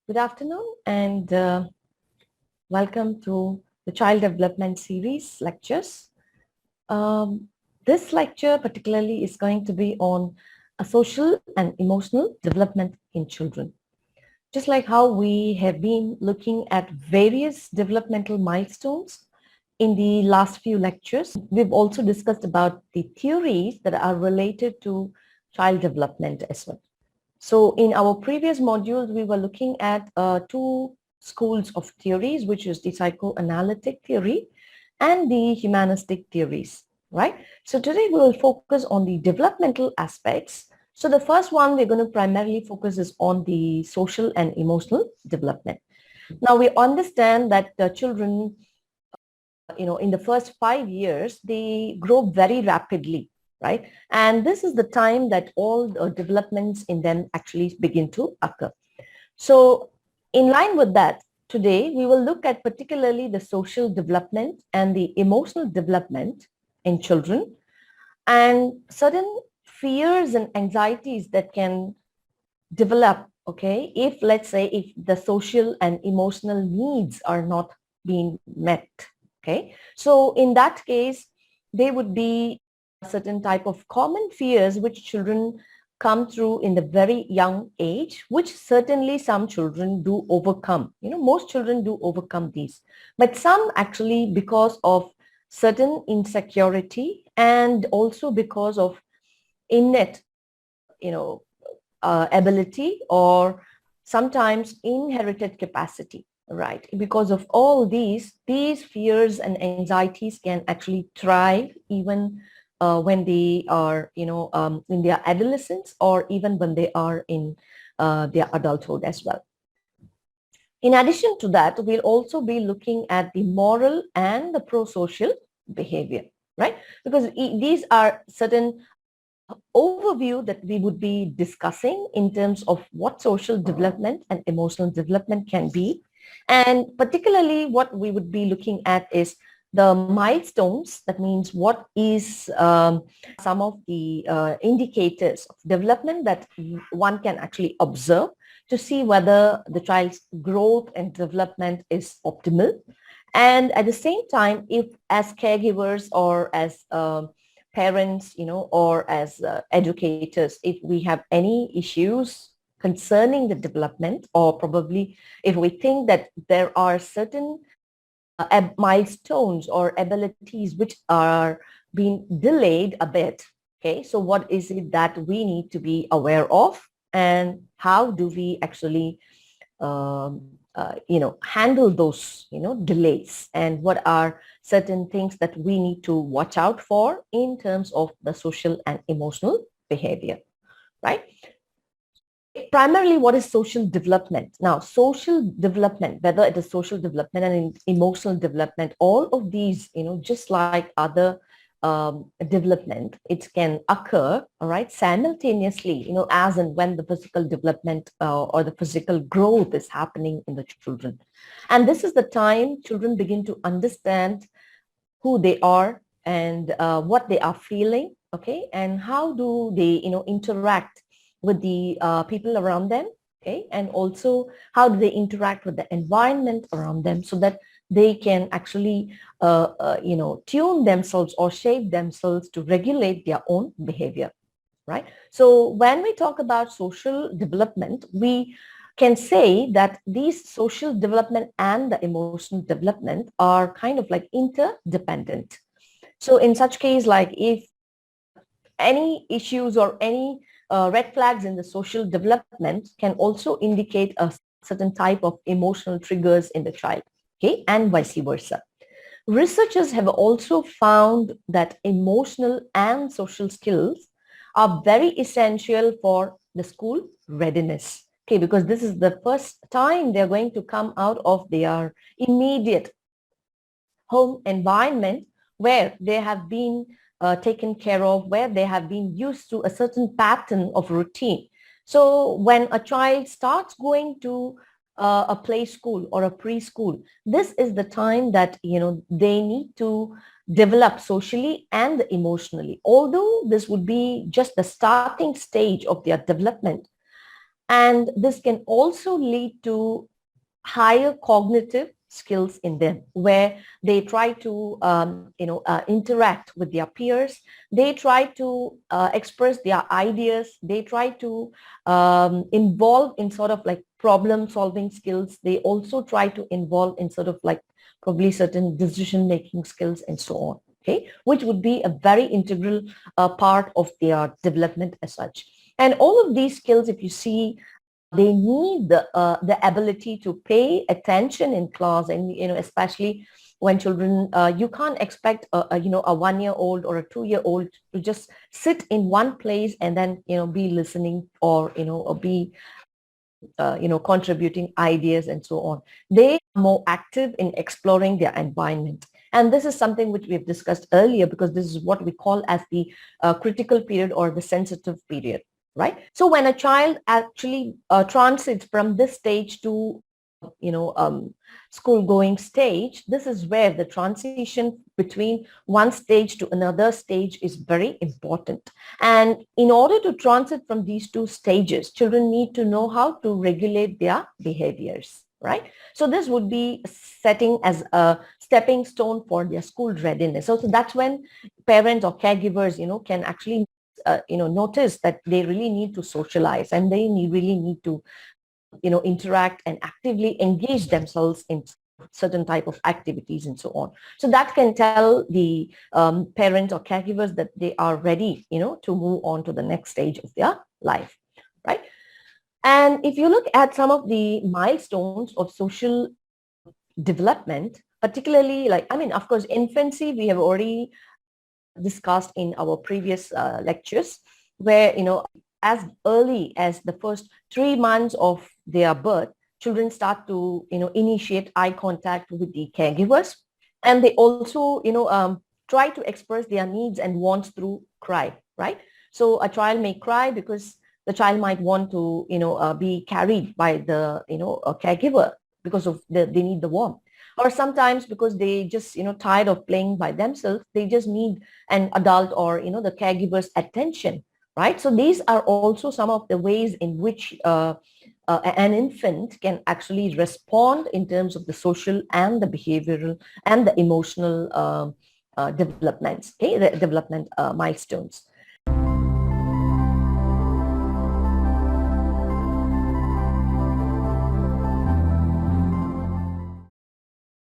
Good afternoon and welcome to the Child Development Series lectures. This lecture particularly is going to be on a social and emotional development in children. Just like how we have been looking at various developmental milestones in the last few lectures, we've also discussed about the theories that are related to child development as well. So in our previous modules, we were looking at two schools of theories, which is the psychoanalytic theory and the humanistic theories, right? So today we will focus on the developmental aspects. So the first one we're going to primarily focus is on the social and emotional development. Now we understand that the children, in the first 5 years, they grow very rapidly, right? And this is the time that all the developments in them actually begin to occur. So in line with that, today we will look at particularly the social development and the emotional development in children and certain fears and anxieties that can develop, okay, if let's say if the social and emotional needs are not being met, okay. So in that case, they would be a certain type of common fears which children come through in the very young age, which certainly some children do overcome. Most children do overcome these, but some actually because of certain insecurity and also because of innate, you know, ability or sometimes inherited capacity, right? Because of all these fears and anxieties can actually thrive even when they are, in their adolescence or even when they are in their adulthood as well. In addition to that, we'll also be looking at the moral and the pro-social behavior, right? Because these are certain overview that we would be discussing in terms of what social development and emotional development can be. And particularly what we would be looking at is the milestones. That means what is some of the indicators of development that one can actually observe to see whether the child's growth and development is optimal. And at the same time, if as caregivers or as parents, or as educators, if we have any issues concerning the development, or probably if we think that there are certain milestones or abilities which are being delayed a bit, okay, so what is it that we need to be aware of and how do we actually handle those, delays, and what are certain things that we need to watch out for in terms of the social and emotional behavior, right? Primarily, what is social development? Now, social development, whether it is social development and emotional development, all of these, just like other development, it can occur, all right, simultaneously, as and when the physical development or the physical growth is happening in the children. And this is the time children begin to understand who they are and what they are feeling, okay, and how do they, interact with the people around them, okay, and also how do they interact with the environment around them so that they can actually, tune themselves or shape themselves to regulate their own behavior, right? So when we talk about social development, we can say that these social development and the emotional development are kind of like interdependent. So in such case, like if any issues or any red flags in the social development can also indicate a certain type of emotional triggers in the child, okay, and vice versa. Researchers have also found that emotional and social skills are very essential for the school readiness, okay, because this is the first time they're going to come out of their immediate home environment where they have been taken care of, where they have been used to a certain pattern of routine. So when a child starts going to a play school or a preschool, this is the time that, they need to develop socially and emotionally. Although this would be just the starting stage of their development, And this can also lead to higher cognitive skills in them, where they try to interact with their peers, they try to express their ideas, they try to involve in sort of like problem solving skills, they also try to involve in sort of like probably certain decision making skills and so on, okay, which would be a very integral part of their development as such. And all of these skills, if you see, they need the ability to pay attention in class, and especially when children, you can't expect a 1 year old or a 2 year old to just sit in one place and then be listening, or be contributing ideas and so on. They are more active in exploring their environment. And this is something which we've discussed earlier, because this is what we call as the critical period or the sensitive period, right? So when a child actually transits from this stage to school going stage, this is where the transition between one stage to another stage is very important. And in order to transit from these two stages, children need to know how to regulate their behaviors, right? So this would be setting as a stepping stone for their school readiness. So that's when parents or caregivers, can actually notice that they really need to socialize, and they really need to interact and actively engage themselves in certain type of activities and so on. So that can tell the parents or caregivers that they are ready, to move on to the next stage of their life, right? And if you look at some of the milestones of social development, particularly like, I mean, of course, infancy, we have already discussed in our previous lectures, where, as early as the first 3 months of their birth, children start to, initiate eye contact with the caregivers. And they also, try to express their needs and wants through cry, right? So a child may cry because the child might want to, be carried by the, a caregiver, because of they need the warmth. Or sometimes because they just, tired of playing by themselves, they just need an adult or, the caregiver's attention, right? So these are also some of the ways in which an infant can actually respond in terms of the social and the behavioral and the emotional developments, okay, the development milestones.